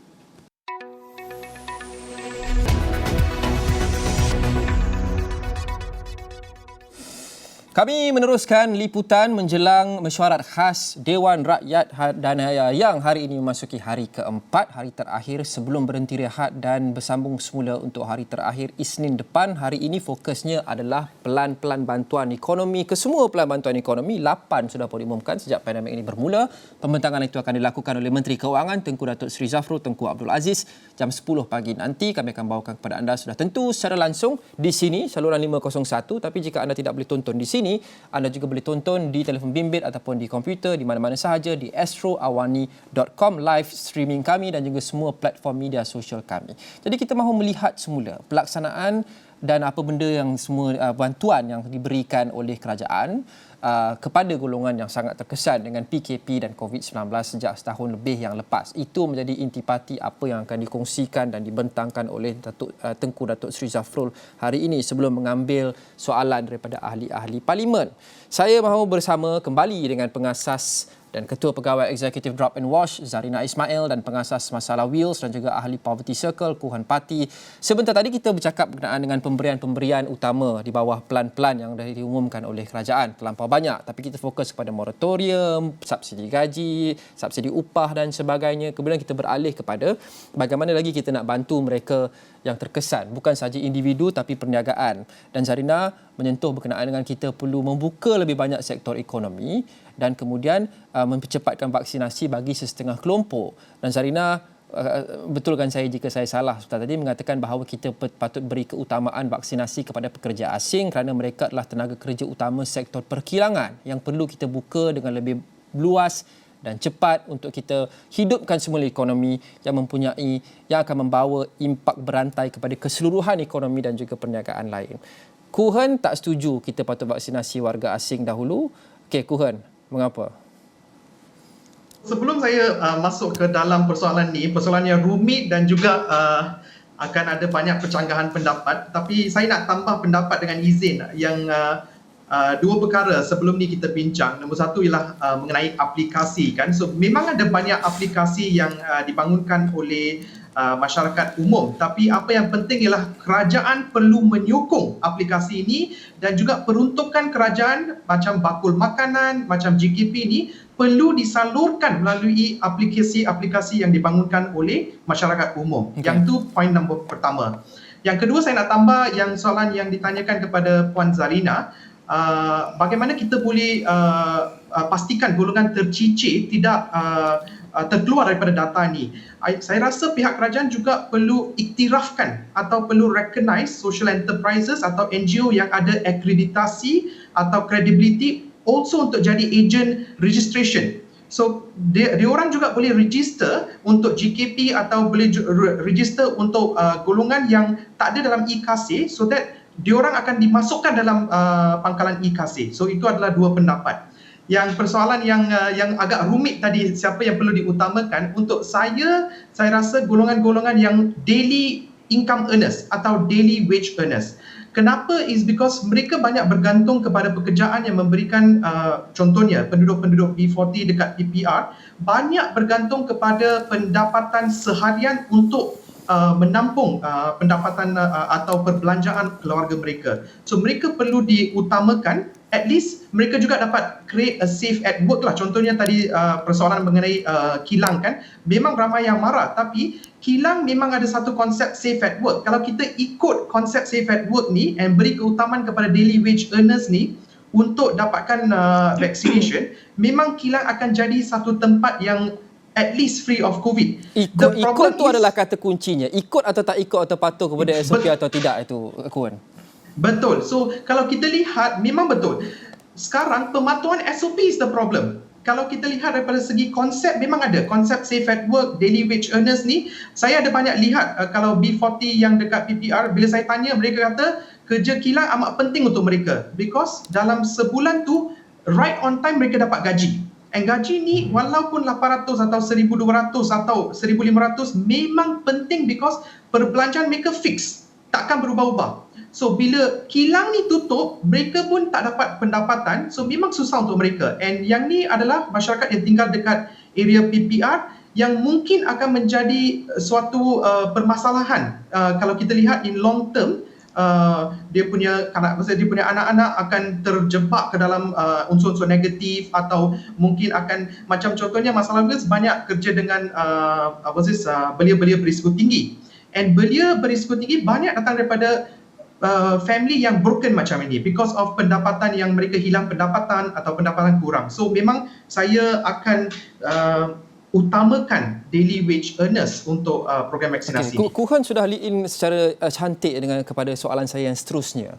Kami meneruskan liputan menjelang mesyuarat khas Dewan Rakyat dan yang hari ini memasuki hari keempat, hari terakhir sebelum berhenti rehat dan bersambung semula untuk hari terakhir Isnin depan. Hari ini fokusnya adalah pelan-pelan bantuan ekonomi. Kesemua pelan bantuan ekonomi, 8 sudah pun diumumkan sejak pandemik ini bermula. Pembentangan itu akan dilakukan oleh Menteri Keuangan Tengku Datuk Seri Zafrul Tengku Abdul Aziz jam 10 pagi nanti. Kami akan bawakan kepada anda sudah tentu secara langsung di sini, saluran 501. Tapi jika anda tidak boleh tonton di sini, anda juga boleh tonton di telefon bimbit ataupun di komputer di mana-mana sahaja di astroawani.com, live streaming kami dan juga semua platform media sosial kami. Jadi kita mahu melihat semula pelaksanaan dan apa benda yang semua bantuan yang diberikan oleh kerajaan kepada golongan yang sangat terkesan dengan PKP dan COVID-19 sejak setahun lebih yang lepas. Itu menjadi intipati apa yang akan dikongsikan dan dibentangkan oleh Tengku Datuk Seri Zafrul hari ini sebelum mengambil soalan daripada ahli-ahli parlimen. Saya mahu bersama kembali dengan pengasas dan Ketua Pegawai Eksekutif Drop and Wash Zarina Ismail dan pengasas masalah Wills dan juga ahli Poverty Circle Kuhan Pati. Sebentar tadi kita bercakap berkenaan dengan pemberian-pemberian utama di bawah pelan-pelan yang dah diumumkan oleh kerajaan terlampau banyak, tapi kita fokus kepada moratorium, subsidi gaji, subsidi upah dan sebagainya. Kemudian kita beralih kepada bagaimana lagi kita nak bantu mereka yang terkesan, bukan sahaja individu tapi perniagaan. Dan Zarina menyentuh berkenaan dengan kita perlu membuka lebih banyak sektor ekonomi dan kemudian mempercepatkan vaksinasi bagi sesetengah kelompok. Dan Zarina, betulkan saya jika saya salah, Ustaz tadi mengatakan bahawa kita patut beri keutamaan vaksinasi kepada pekerja asing kerana mereka adalah tenaga kerja utama sektor perkilangan yang perlu kita buka dengan lebih luas dan cepat untuk kita hidupkan semula ekonomi yang akan membawa impak berantai kepada keseluruhan ekonomi dan juga perniagaan lain. Kuhan tak setuju kita patut vaksinasi warga asing dahulu. Okey, Kuhan, mengapa? Sebelum saya masuk ke dalam persoalan ni, persoalan yang rumit dan juga akan ada banyak percanggahan pendapat, tapi saya nak tambah pendapat dengan izin yang dua perkara sebelum ni kita bincang. Nombor satu ialah mengenai aplikasi kan. So memang ada banyak aplikasi yang dibangunkan oleh masyarakat umum, tapi apa yang penting ialah kerajaan perlu menyokong aplikasi ini dan juga peruntukan kerajaan macam bakul makanan, macam GKP ni perlu disalurkan melalui aplikasi-aplikasi yang dibangunkan oleh masyarakat umum. Okay. Yang tu poin nombor pertama. Yang kedua saya nak tambah yang soalan yang ditanyakan kepada Puan Zarina, bagaimana kita boleh pastikan golongan tercicir tidak terkeluar daripada data ni. Saya rasa pihak kerajaan juga perlu iktirafkan atau perlu recognize social enterprises atau NGO yang ada akreditasi atau credibility also untuk jadi agent registration. So dia orang juga boleh register untuk GKP atau boleh register untuk golongan yang tak ada dalam e-KASI so that diorang akan dimasukkan dalam pangkalan e-KASI. So itu adalah dua pendapat. Yang persoalan yang agak rumit tadi, siapa yang perlu diutamakan, untuk saya rasa golongan-golongan yang daily income earners atau daily wage earners. Kenapa? Is because mereka banyak bergantung kepada pekerjaan yang memberikan, contohnya penduduk-penduduk B40 dekat PPR, banyak bergantung kepada pendapatan seharian untuk menampung pendapatan atau perbelanjaan keluarga mereka. So mereka perlu diutamakan, at least mereka juga dapat create a safe at work lah. Contohnya tadi persoalan mengenai kilang kan, memang ramai yang marah, tapi kilang memang ada satu konsep safe at work. Kalau kita ikut konsep safe at work ni and beri keutamaan kepada daily wage earners ni untuk dapatkan vaccination, memang kilang akan jadi satu tempat yang at least free of COVID. Ikut tu adalah kata kuncinya. Ikut atau tak ikut atau patuh kepada SOP atau tidak itu, Kuan. Betul. So kalau kita lihat, memang betul. Sekarang pematuhan SOP is the problem. Kalau kita lihat daripada segi konsep, memang ada konsep safe at work, daily wage earners ni. Saya ada banyak lihat kalau B40 yang dekat PPR, bila saya tanya, mereka kata kerja kilang amat penting untuk mereka because dalam sebulan tu right on time mereka dapat gaji. And gaji ni walaupun 800 atau 1200 atau 1500 memang penting because perbelanjaan mereka fix, takkan berubah-ubah. So bila kilang ni tutup, mereka pun tak dapat pendapatan, so memang susah untuk mereka. And yang ni adalah masyarakat yang tinggal dekat area PPR yang mungkin akan menjadi suatu permasalahan kalau kita lihat in long term dia punya anak-anak akan terjebak ke dalam unsur-unsur negatif, atau mungkin akan, macam contohnya masalah banyak kerja dengan belia-belia berisiko tinggi. And belia berisiko tinggi banyak datang daripada family yang broken macam ini because of pendapatan yang mereka hilang pendapatan atau pendapatan kurang. So memang saya akan utamakan daily wage earners untuk program vaksinasi. Kuhan sudah lead in secara cantik dengan kepada soalan saya yang seterusnya.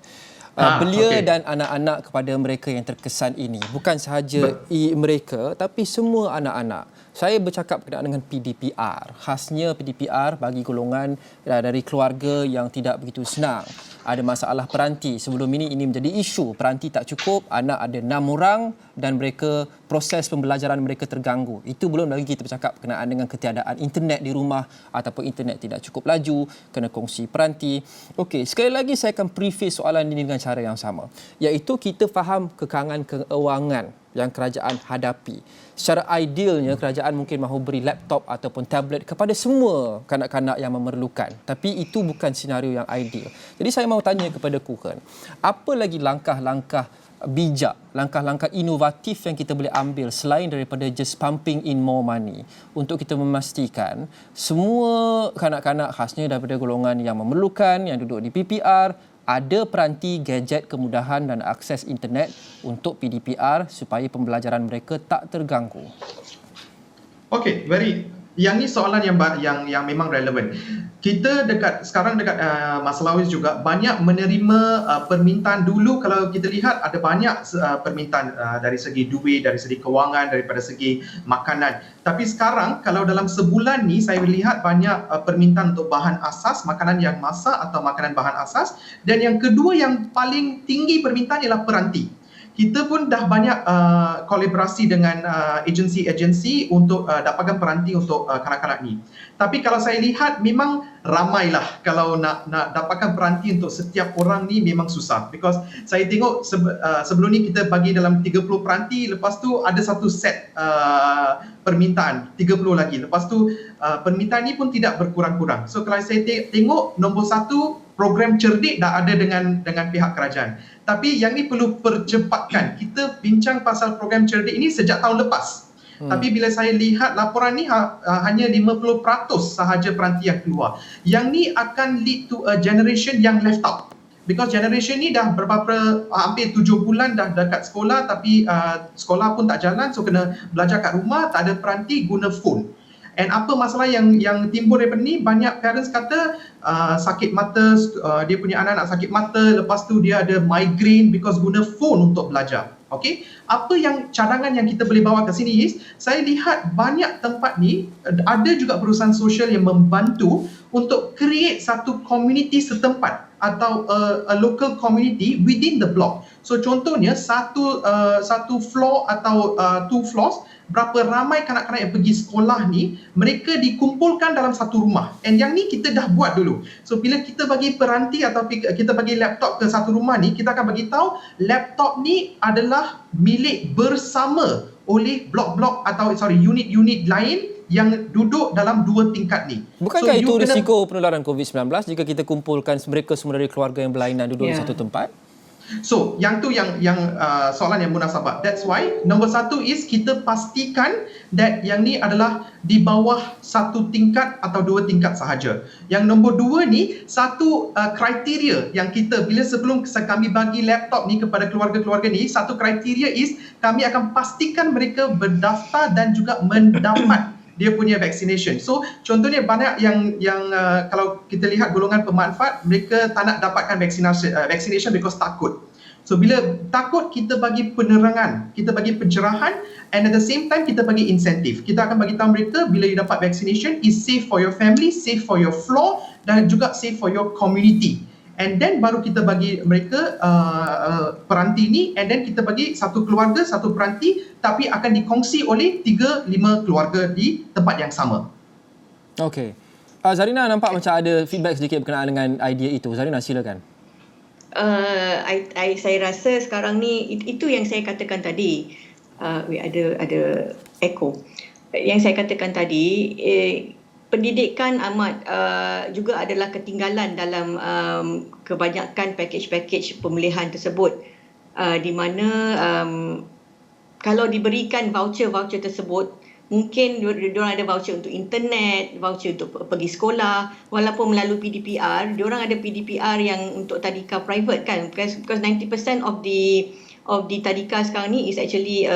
Belia dan anak-anak kepada mereka yang terkesan ini bukan sahaja mereka tapi semua anak-anak. Saya bercakap berkenaan dengan PDPR. Khasnya PDPR bagi golongan dari keluarga yang tidak begitu senang. Ada masalah peranti. Sebelum ini menjadi isu. Peranti tak cukup, anak ada 6 orang dan mereka proses pembelajaran mereka terganggu. Itu belum lagi kita bercakap berkenaan dengan ketiadaan internet di rumah ataupun internet tidak cukup laju, kena kongsi peranti. Okey, sekali lagi saya akan preface soalan ini dengan cara yang sama. Iaitu kita faham kekangan keuangan yang kerajaan hadapi. Secara idealnya kerajaan mungkin mahu beri laptop ataupun tablet kepada semua kanak-kanak yang memerlukan. Tapi itu bukan senario yang ideal. Jadi saya mahu tanya kepada Kuchen, apa lagi langkah-langkah bijak, langkah-langkah inovatif yang kita boleh ambil selain daripada just pumping in more money untuk kita memastikan semua kanak-kanak khasnya daripada golongan yang memerlukan, yang duduk di PPR, ada peranti, gadget, kemudahan dan akses internet untuk PDPR supaya pembelajaran mereka tak terganggu. Okey, yang ni soalan yang memang relevan. Kita sekarang dekat Mas Lawis juga banyak menerima permintaan. Dulu kalau kita lihat ada banyak permintaan dari segi duit, dari segi kewangan, daripada segi makanan. Tapi sekarang kalau dalam sebulan ni saya lihat banyak permintaan untuk bahan asas, makanan yang masak atau makanan bahan asas, dan yang kedua yang paling tinggi permintaan ialah peranti. Kita pun dah banyak kolaborasi dengan agensi-agensi untuk dapatkan peranti untuk kanak-kanak ni. Tapi kalau saya lihat memang ramailah kalau nak dapatkan peranti untuk setiap orang ni memang susah. Because saya tengok sebelum ni kita bagi dalam 30 peranti, lepas tu ada satu set permintaan 30 lagi. Lepas tu permintaan ni pun tidak berkurang-kurang. So kalau saya tengok nombor 1 program cerdik dah ada dengan pihak kerajaan. Tapi yang ni perlu percepatkan. Kita bincang pasal program cerdik ini sejak tahun lepas. Tapi bila saya lihat laporan ni hanya 50% sahaja peranti yang keluar. Yang ni akan lead to a generation yang left out. Because generation ni dah hampir 7 bulan dah dekat sekolah tapi sekolah pun tak jalan, so kena belajar kat rumah, tak ada peranti, guna phone. And apa masalah yang timbul daripada ni, banyak parents kata sakit mata, dia punya anak sakit mata, lepas tu dia ada migraine because guna phone untuk belajar. Okey, apa yang cadangan yang kita boleh bawa ke sini is, saya lihat banyak tempat ni ada juga perusahaan sosial yang membantu untuk create satu community setempat atau a local community within the block. So contohnya satu floor atau 2 floors, berapa ramai kanak-kanak yang pergi sekolah ni, mereka dikumpulkan dalam satu rumah. And yang ni kita dah buat dulu. So bila kita bagi peranti atau kita bagi laptop ke satu rumah ni, kita akan bagi tahu laptop ni adalah milik bersama oleh blok-blok atau unit-unit lain yang duduk dalam 2 tingkat ni. Bukankah itu risiko penularan COVID-19 jika kita kumpulkan mereka semua dari keluarga yang berlainan duduk di satu tempat? So, yang tu yang soalan yang munasabah. That's why nombor 1 is kita pastikan that yang ni adalah di bawah 1 tingkat atau 2 tingkat sahaja. Yang nombor 2 ni satu kriteria yang kita bila sebelum kami bagi laptop ni kepada keluarga-keluarga ni, satu kriteria is kami akan pastikan mereka berdaftar dan juga mendapat dia punya vaccination. So contohnya banyak yang kalau kita lihat golongan pemanfaat, mereka tak nak dapatkan vaccination because takut. So bila takut, kita bagi penerangan, kita bagi pencerahan, and at the same time kita bagi insentif. Kita akan bagi tahu mereka bila you dapat vaccination is safe for your family, safe for your floor dan juga safe for your community. And then baru kita bagi mereka peranti ni, and then kita bagi satu keluarga satu peranti, tapi akan dikongsi oleh 3-5 keluarga di tempat yang sama. Okey. Zarina nampak macam ada feedback sedikit berkenaan dengan idea itu. Zarina, silakan. Saya rasa sekarang ni itu yang saya katakan tadi. Ada echo. Yang saya katakan tadi, pendidikan amat juga adalah ketinggalan dalam kebanyakan package-package pemilihan tersebut, di mana kalau diberikan voucher-voucher tersebut, mungkin diorang ada voucher untuk internet, voucher untuk pergi sekolah, walaupun melalui PDPR, diorang ada PDPR yang untuk tadika private kan, because 90% of the tadika sekarang ni is actually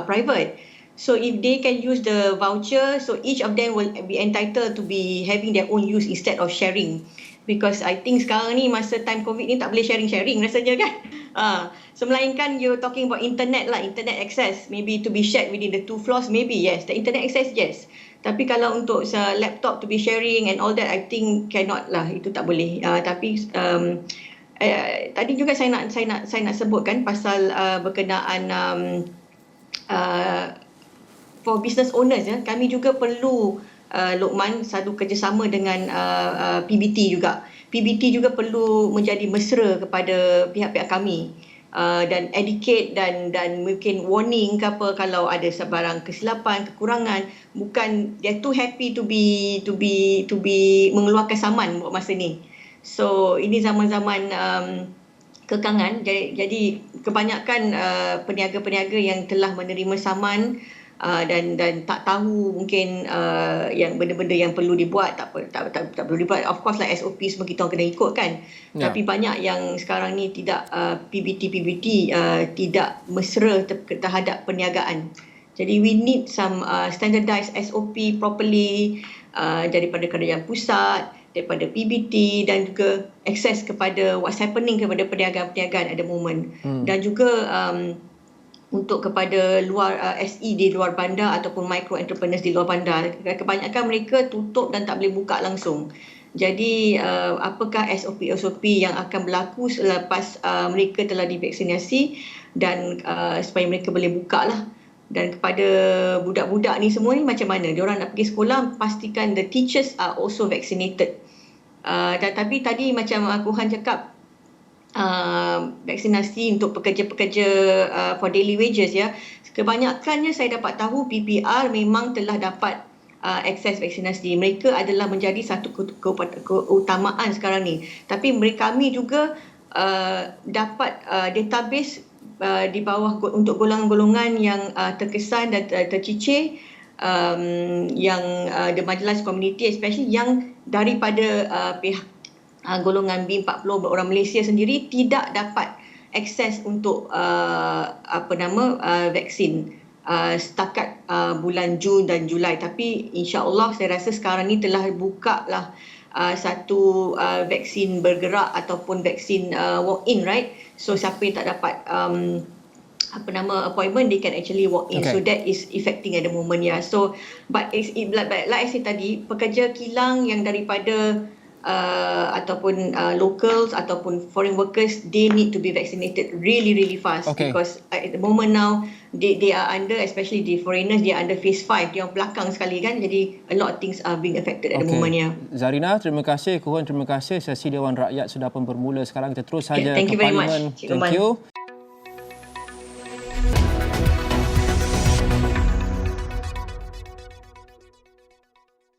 private. So if they can use the voucher, so each of them will be entitled to be having their own use instead of sharing. Because I think sekarang ni masa time COVID ni tak boleh sharing-sharing rasanya kan. So melainkan you're talking about internet lah, internet access, maybe to be shared within the 2 floors, maybe yes, the internet access yes. Tapi kalau untuk laptop to be sharing and all that, I think cannot lah, itu tak boleh. Tapi tadi juga saya nak sebutkan pasal berkenaan for business owners ya, kami juga perlu Lokman satu kerjasama dengan PBT juga. PBT juga perlu menjadi mesra kepada pihak-pihak kami dan educate dan mungkin warning ke apa kalau ada sebarang kesilapan, kekurangan. Bukan they're too happy to be mengeluarkan saman buat masa ni. So ini zaman-zaman kekangan, jadi kebanyakan peniaga-peniaga yang telah menerima saman dan tak tahu mungkin yang benda-benda yang perlu dibuat tak perlu dibuat. Of course lah SOP semua kita orang kena ikut kan. Tapi banyak yang sekarang ni tidak PBT tidak mesra terhadap perniagaan. Jadi we need some standardized SOP properly daripada kerajaan pusat, daripada PBT dan juga akses kepada what's happening kepada perniagaan-perniagaan at the moment. Dan juga untuk kepada luar SE di luar bandar ataupun micro entrepreneurs di luar bandar, kebanyakan mereka tutup dan tak boleh buka langsung. Jadi apakah SOP yang akan berlaku selepas mereka telah divaksinasi dan supaya mereka boleh buka lah. Dan kepada budak-budak ni semua ni macam mana diorang nak pergi sekolah, pastikan the teachers are also vaccinated. Tapi tadi macam Kuhan cakap, vaksinasi untuk pekerja-pekerja for daily wages ya. Kebanyakannya saya dapat tahu PPR memang telah dapat akses vaksinasi. Mereka adalah menjadi satu keutamaan sekarang ni. Tapi kami juga dapat database di bawah untuk golongan-golongan yang terkesan dan tercicir, yang the marginalised community especially, yang daripada pihak golongan B40 orang Malaysia sendiri tidak dapat akses untuk vaksin setakat bulan Jun dan Julai. Tapi insya-Allah saya rasa sekarang ni telah buka lah satu vaksin bergerak ataupun vaksin walk-in, right? So siapa yang tak dapat appointment, they can actually walk in. So that is affecting at the moment ya. So but like I said tadi, pekerja kilang yang daripada ataupun locals ataupun foreign workers, they need to be vaccinated really fast because at the moment now they are under, especially the foreigners, they are under phase 5, dia belakang sekali kan, jadi a lot of things are being affected at the moment ya. Zarina, terima kasih. Kuhon, terima kasih. Sesi Dewan Rakyat sudah pun bermula sekarang. Kita terus saja Thank ke you very Parlimen. much, Thank you.